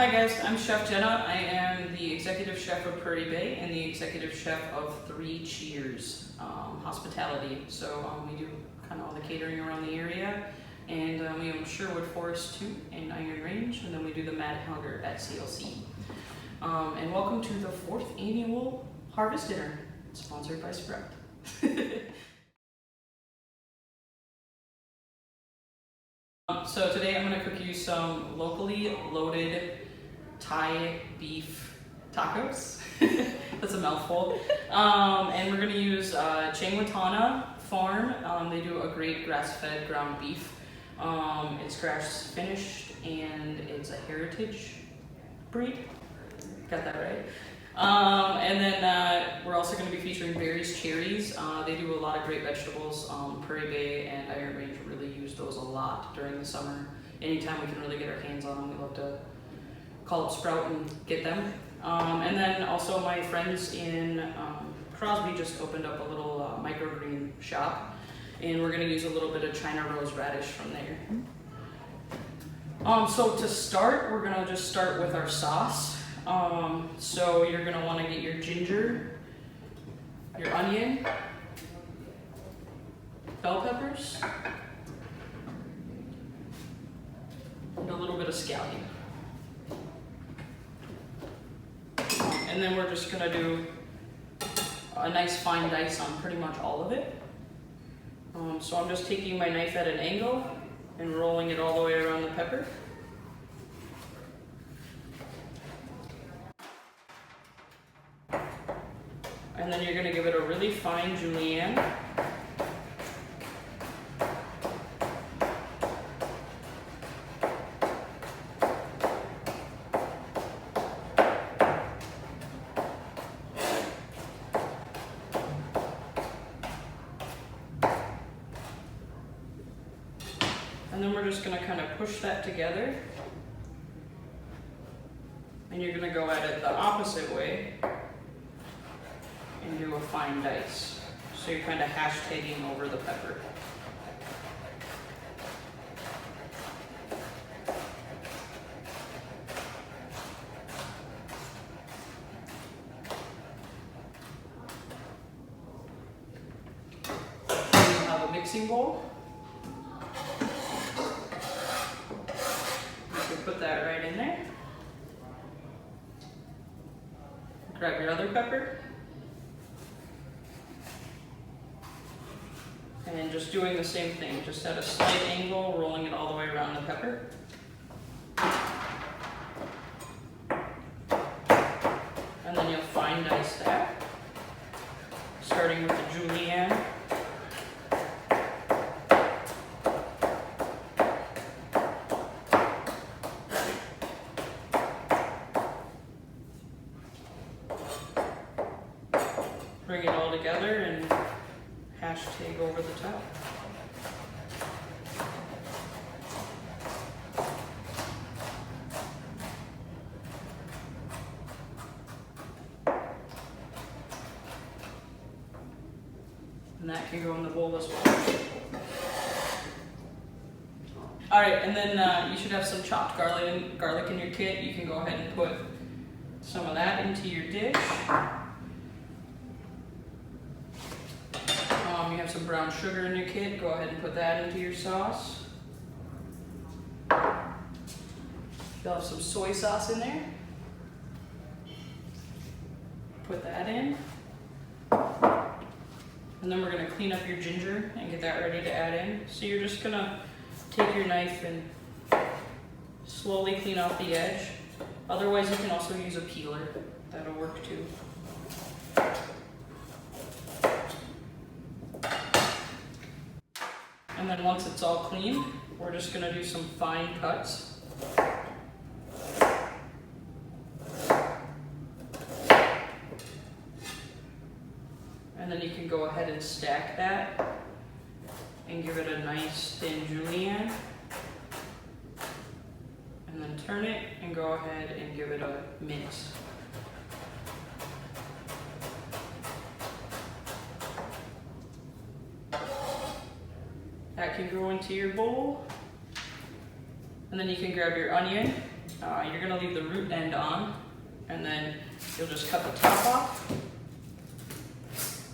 Hi guys, I'm Chef Jenna. I am the executive chef of Prairie Bay and the executive chef of 3 Cheers Hospitality. So we do kind of all the catering around the area, and we own Sherwood Forest 2 and Iron Range, and then we do the Mad Hanger at CLC. And welcome to the 4th annual Harvest Dinner, sponsored by Sprout. So today I'm going to cook you some locally loaded Thai beef tacos. That's a mouthful. And we're going to use Chengwatana Farm. They do a great grass-fed ground beef. It's grass finished and it's a heritage breed. Got that right. And then we're also going to be featuring berries, cherries. They do a lot of great vegetables. Prairie Bay and Iron Range really use those a lot during the summer. Anytime we can really get our hands on them, we love to call up Sprout and get them. And then also my friends in Crosby just opened up a little microgreen shop, and we're going to use a little bit of China rose radish from there. So to start, we're going to just start with our sauce. So you're going to want to get your ginger, your onion, bell peppers, and a little bit of scallion. And then we're just going to do a nice fine dice on pretty much all of it. So I'm just taking my knife at an angle and rolling it all the way around the pepper. And then you're going to give it a really fine julienne. And then we're just going to kind of push that together. And you're going to go at it the opposite way and do a fine dice. So you're kind of hashtagging over the pepper. Then you have a mixing bowl. You can put that right in there. Grab your other pepper. And just doing the same thing, just at a slight angle, rolling it all the way around the pepper. And then you'll fine dice that, starting with the julienne. Bring it all together and hashtag over the top. And that can go in the bowl as well. All right, and then you should have some chopped garlic in your kit. You can go ahead and put some of that into your dish. You have some brown sugar in your kit, go ahead and put that into your sauce. You'll have some soy sauce in there. Put that in. And then we're going to clean up your ginger and get that ready to add in. So you're just going to take your knife and slowly clean off the edge. Otherwise you can also use a peeler. That'll work too. And then once it's all clean, we're just going to do some fine cuts. And then you can go ahead and stack that and give it a nice thin julienne. And then turn it and go ahead and give it a mince. That can go into your bowl. And then you can grab your onion. You're gonna leave the root end on, and then you'll just cut the top off,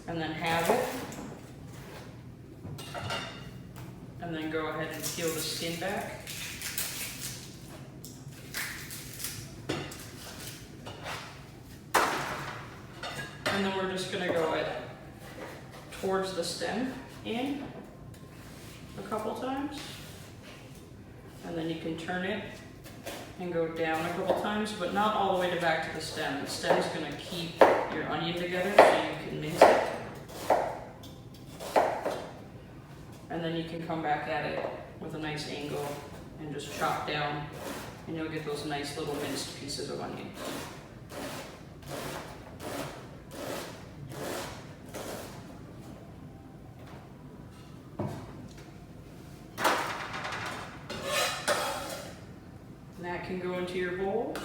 and then halve it, and then go ahead and peel the skin back. And then we're just gonna go towards the stem in a couple times. And then you can turn it and go down a couple times, but not all the way back to the stem. The stem is gonna keep your onion together so you can mince it. And then you can come back at it with a nice angle and just chop down, and you'll get those nice little minced pieces of onion. And that can go into your bowl.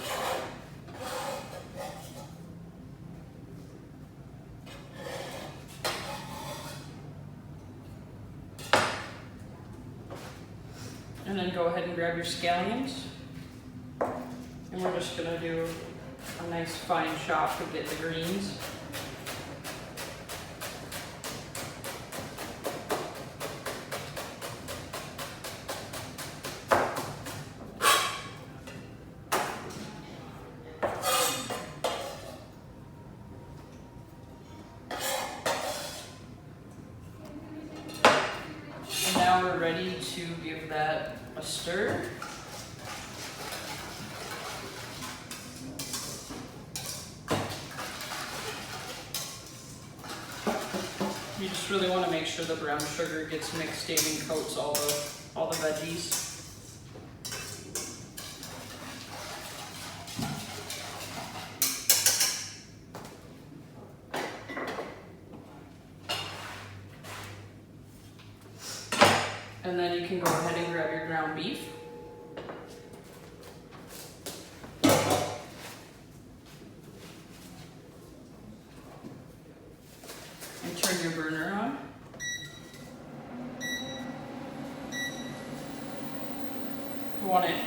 And then go ahead and grab your scallions. And we're just gonna do a nice fine chop to get the greens. And now we're ready to give that a stir. You just really want to make sure the brown sugar gets mixed in and coats all the veggies. And then you can go ahead and grab your ground beef. And turn your burner on. You want it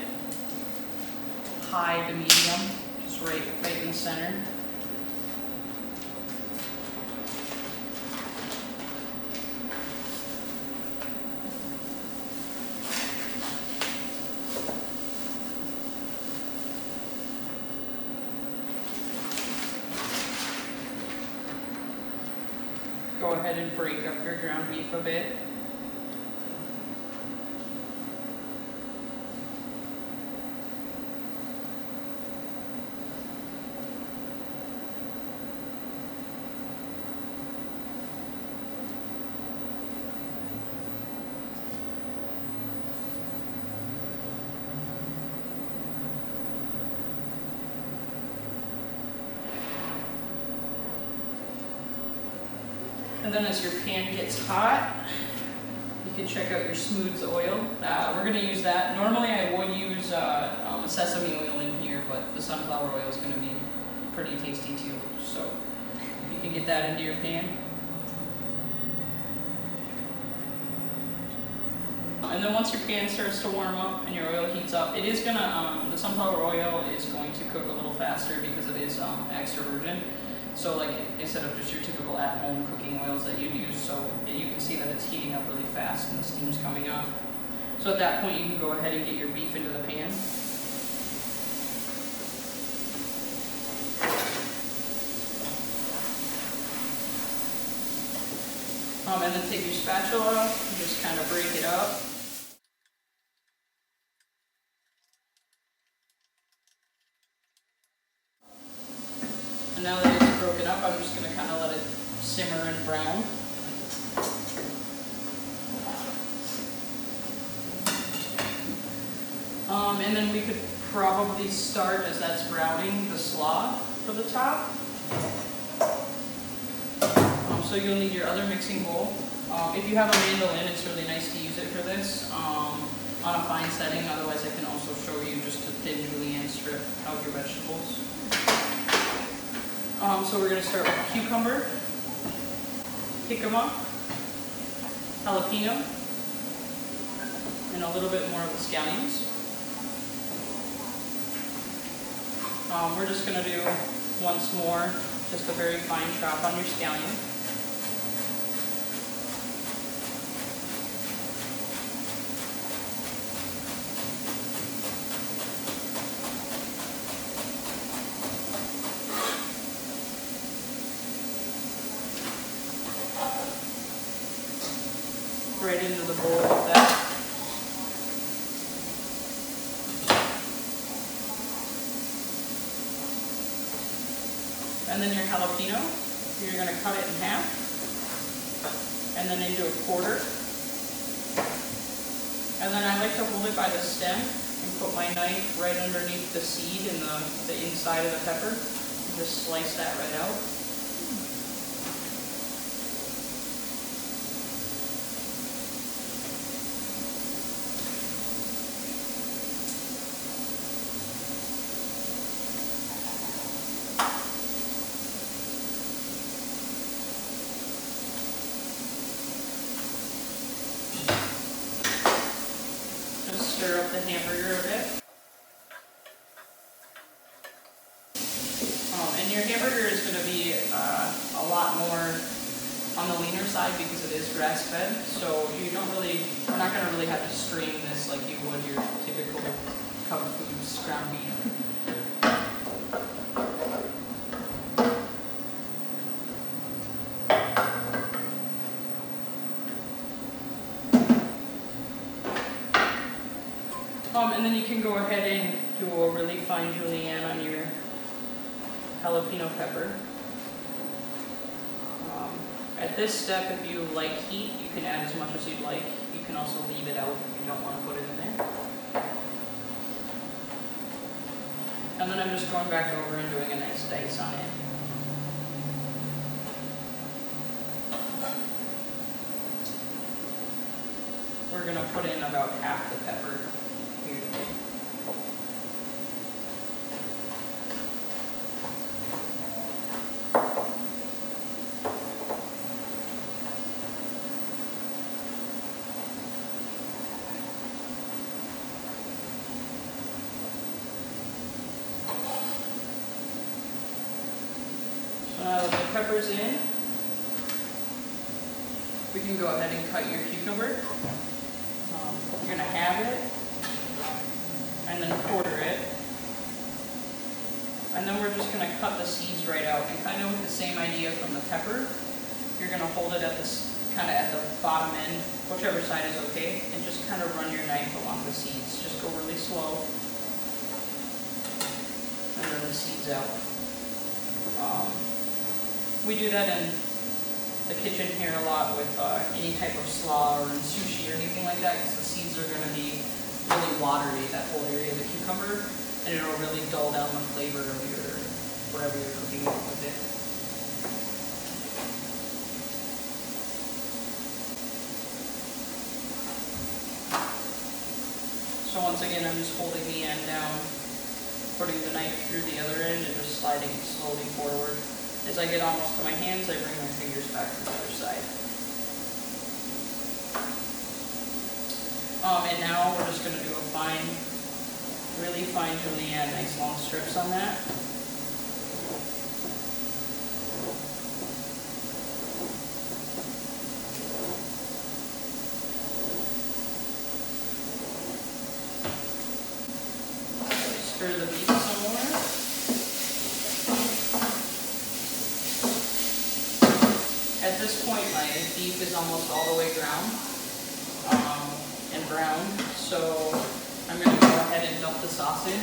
high to medium, just right in the center. Go ahead and break up your ground beef a bit. And then as your pan gets hot, you can check out your smooth oil. We're going to use that. Normally I would use sesame oil in here, but the sunflower oil is going to be pretty tasty too. So you can get that into your pan. And then once your pan starts to warm up and your oil heats up, it is going to, the sunflower oil is going to cook a little faster because it is extra virgin. So like instead of just your typical at-home cooking oils that you'd use, so you can see that it's heating up really fast and the steam's coming off. So at that point you can go ahead and get your beef into the pan. And then take your spatula and just kind of break it up. And now that it's broken up, I'm just going to kind of let it simmer and brown. And then we could probably start, as that's browning, the slaw for the top. So you'll need your other mixing bowl. If you have a mandolin, it's really nice to use it for this on a fine setting. Otherwise, I can also show you just a thin julienne strip out your vegetables. So we're going to start with cucumber, jicama, jalapeno, and a little bit more of the scallions. We're just gonna do once more, just a very fine chop on your scallion. Right into the bowl with that. And then your jalapeno, you're going to cut it in half and then into a quarter. And then I like to hold it by the stem and put my knife right underneath the seed and the inside of the pepper and just slice that right out. Stir up the hamburger a bit. And your hamburger is going to be a lot more on the leaner side because it is grass-fed. So we're not going to really have to strain this like you would your typical Cub Foods ground beef. And then you can go ahead and do a really fine julienne on your jalapeno pepper. At this step, if you like heat, you can add as much as you'd like. You can also leave it out if you don't want to put it in there. And then I'm just going back over and doing a nice dice on it. We're going to put in about half the pepper. So now that the pepper's in, we can go ahead and cut your cucumber. You're going to halve it and then quarter it. And then we're just going to cut the seeds right out. And kind of with the same idea from the pepper, you're going to hold it at this kind of at the bottom end, whichever side is okay, and just kind of run your knife along the seeds. Just go really slow and run the seeds out. We do that in the kitchen here a lot with any type of slaw or in sushi or anything like that, because the seeds are going to be really watery, that whole area of the cucumber, and it'll really dull down the flavor of your whatever you're cooking with it. So once again, I'm just holding the end down, putting the knife through the other end, and just sliding it slowly forward. As I get almost to my hands, I bring my fingers back to the other side. And now we're just going to do a fine, really fine julienne, nice long strips on that. Stir the beef some more. At this point, my beef is almost all the way ground and brown, so I'm going to go ahead and dump the sauce in.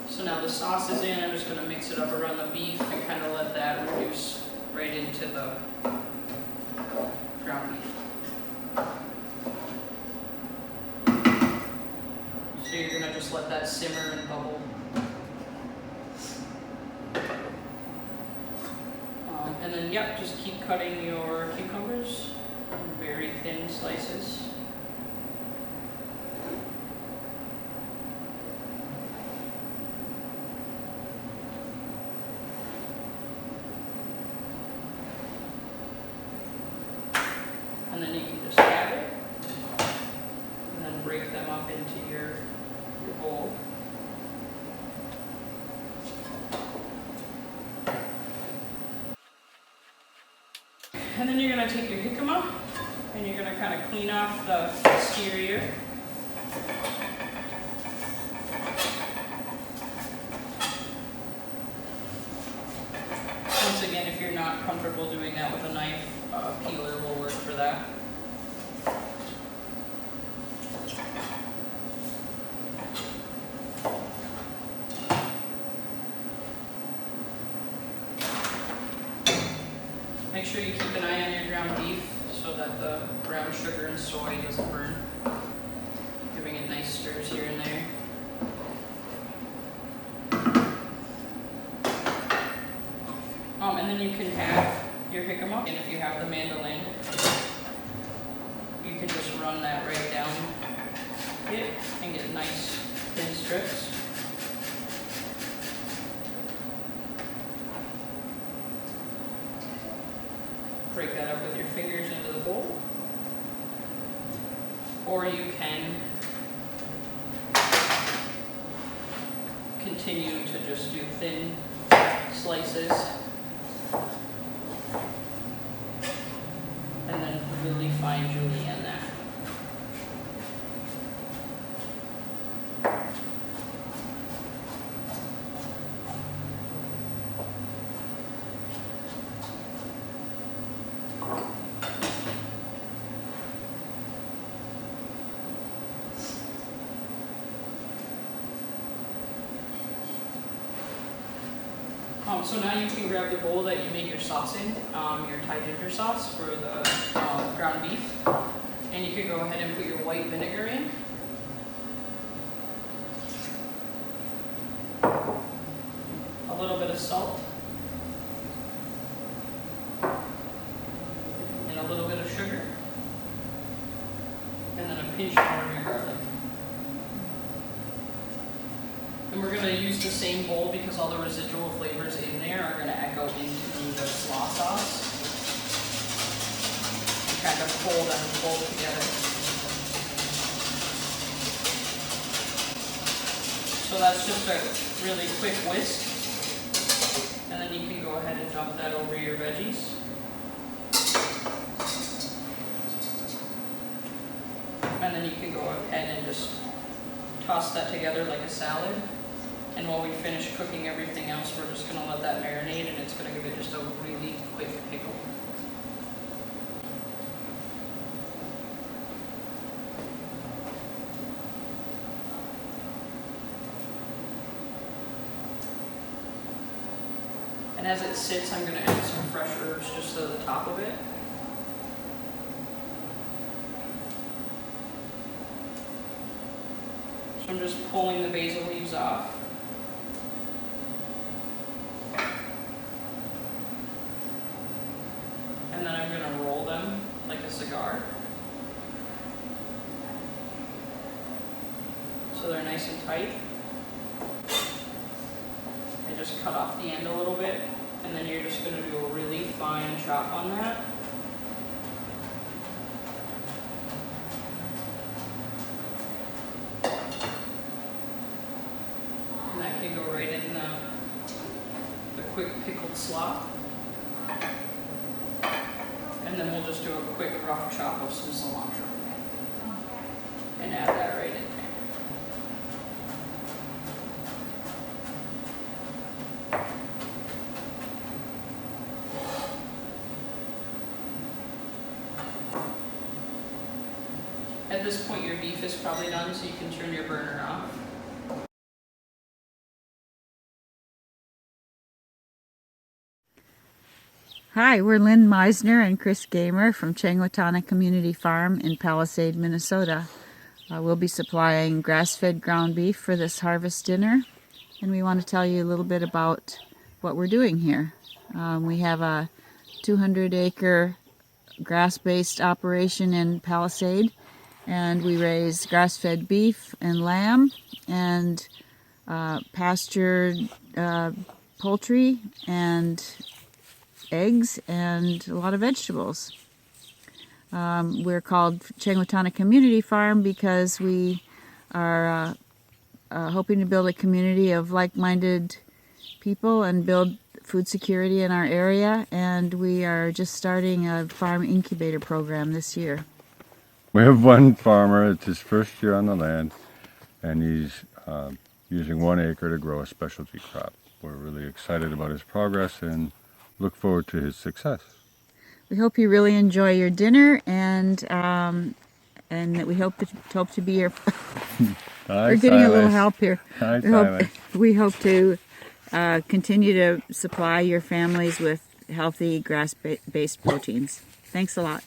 So now the sauce is in, I'm just going to mix it up around the beef and kind of let that reduce right into the ground beef. So you're going to just let that simmer and bubble. And then, yep, just keep cutting your cucumbers in very thin slices. And then you're going to take your jicama and you're going to kind of clean off the exterior. Once again, if you're not comfortable doing that with a knife, a peeler will work for that. Make sure you keep an eye on your ground beef so that the brown sugar and soy doesn't burn. Giving it nice stirs here and there. And then you can have your jicama, and if you have the mandolin, you can just run that right down it and get nice thin strips. Break that up with your fingers into the bowl. Or you can continue to just do thin slices. And then really fine julienne that. So now you can grab the bowl that you made your sauce in, your Thai ginger sauce for the ground beef, and you can go ahead and put your white vinegar in. A little bit of salt, and a little bit of sugar, and then a pinch more of your garlic. And we're going to use the same bowl because all the residual flavors in there are going to echo into the slaw sauce and kind of hold them both together. So that's just a really quick whisk. And then you can go ahead and dump that over your veggies. And then you can go ahead and just toss that together like a salad. And while we finish cooking everything else, we're just going to let that marinate, and it's going to give it just a really quick pickle. And as it sits, I'm going to add some fresh herbs just to the top of it. So I'm just pulling the basil leaves off. And then I'm going to roll them like a cigar. So they're nice and tight. And just cut off the end a little bit. And then you're just going to do a really fine chop on that. And that can go right in the quick pickled slop. And then we'll just do a quick rough chop of some cilantro and add that right in there. At this point, your beef is probably done, so you can turn your burner off. Hi, we're Lynn Meisner and Chris Gamer from Chengwatana Community Farm in Palisade, Minnesota. We'll be supplying grass-fed ground beef for this harvest dinner, and we want to tell you a little bit about what we're doing here. We have a 200-acre grass-based operation in Palisade, and we raise grass-fed beef and lamb and pastured poultry and eggs and a lot of vegetables. We're called Chengwatana Community Farm because we are hoping to build a community of like-minded people and build food security in our area, and we are just starting a farm incubator program this year. We have one farmer, it's his first year on the land, and he's using 1 acre to grow a specialty crop. We're really excited about his progress and look forward to his success. We hope you really enjoy your dinner, and that we hope to be your. We're getting a little help here. We hope to continue to supply your families with healthy grass-based proteins. Thanks a lot.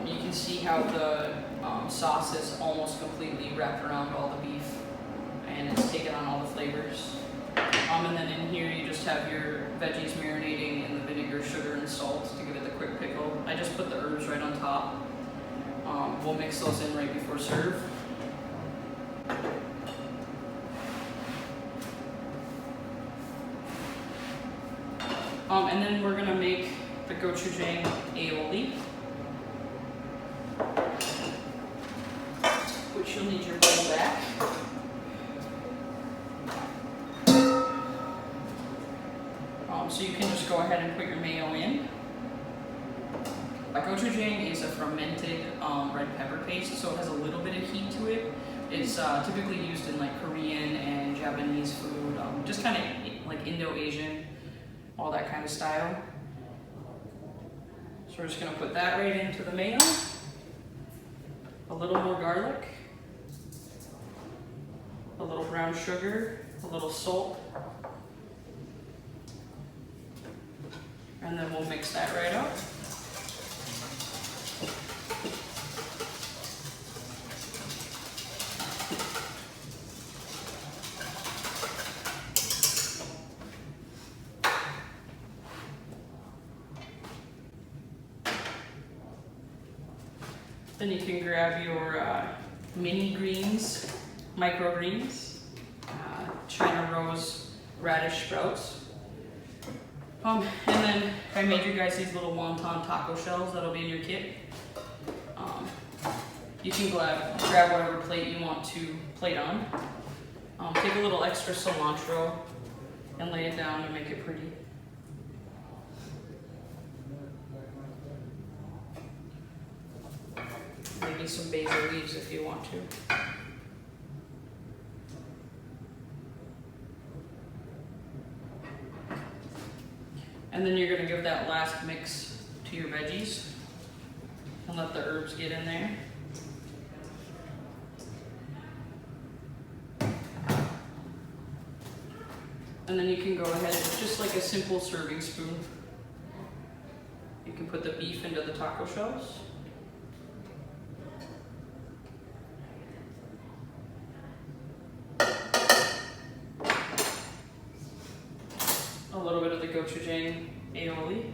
You can see how the sauce is almost completely wrapped around all the beef, and it's taken on all the flavors. And then in here you just have your veggies marinating in the vinegar, sugar, and salt to give it the quick pickle. I just put the herbs right on top. We'll mix those in right before serve. And then we're gonna make the gochujang aioli, which you'll need your bowl back. So you can just go ahead and put your mayo in. Gochujang is a fermented red pepper paste, so it has a little bit of heat to it. It's typically used in like Korean and Japanese food, just kind of like Indo-Asian, all that kind of style. So we're just gonna put that right into the mayo. A little more garlic, a little brown sugar, a little salt, and then we'll mix that right up. Then you can grab your mini greens, microgreens, China rose radish sprouts. And then I made you guys these little wonton taco shells that'll be in your kit. You can grab whatever plate you want to plate on. Take a little extra cilantro and lay it down to make it pretty. Maybe some basil leaves if you want to. And then you're gonna give that last mix to your veggies and let the herbs get in there. And then you can go ahead, just like a simple serving spoon. You can put the beef into the taco shells. A little bit of the gochujang aioli.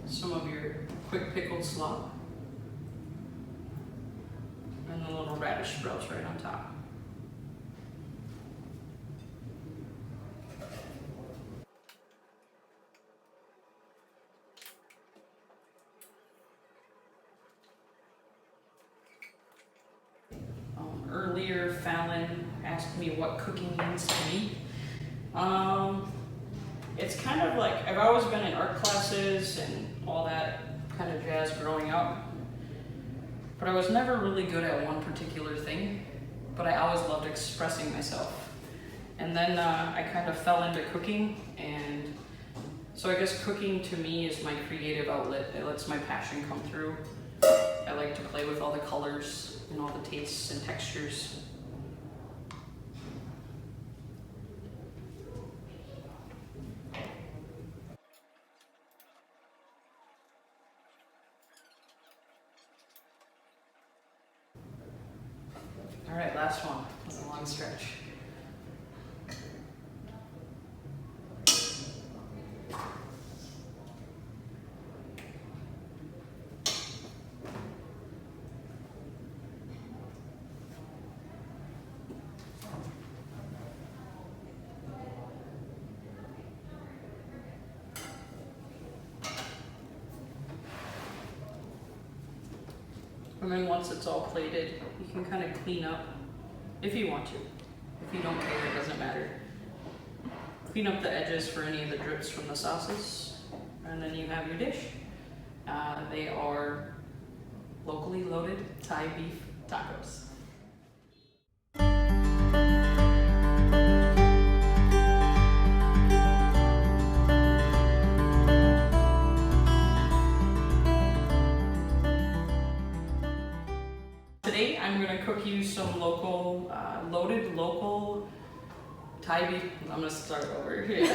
Some of your quick pickled slop. And the little radish sprouts right on top. Earlier, Fallon asked me what cooking means to me. It's kind of like, I've always been in art classes and all that kind of jazz growing up, but I was never really good at one particular thing, but I always loved expressing myself. And then I kind of fell into cooking, and so I guess cooking to me is my creative outlet. It lets my passion come through. I like to play with all the colors and all the tastes and textures. All right, last one. That's a long stretch. And then once it's all plated, you can kind of clean up if you want to. If you don't care, it doesn't matter. Clean up the edges for any of the drips from the sauces, and then you have your dish. They are locally loaded Thai beef tacos. Today I'm going to cook you some local, loaded local Thai beef. I'm going to start over here.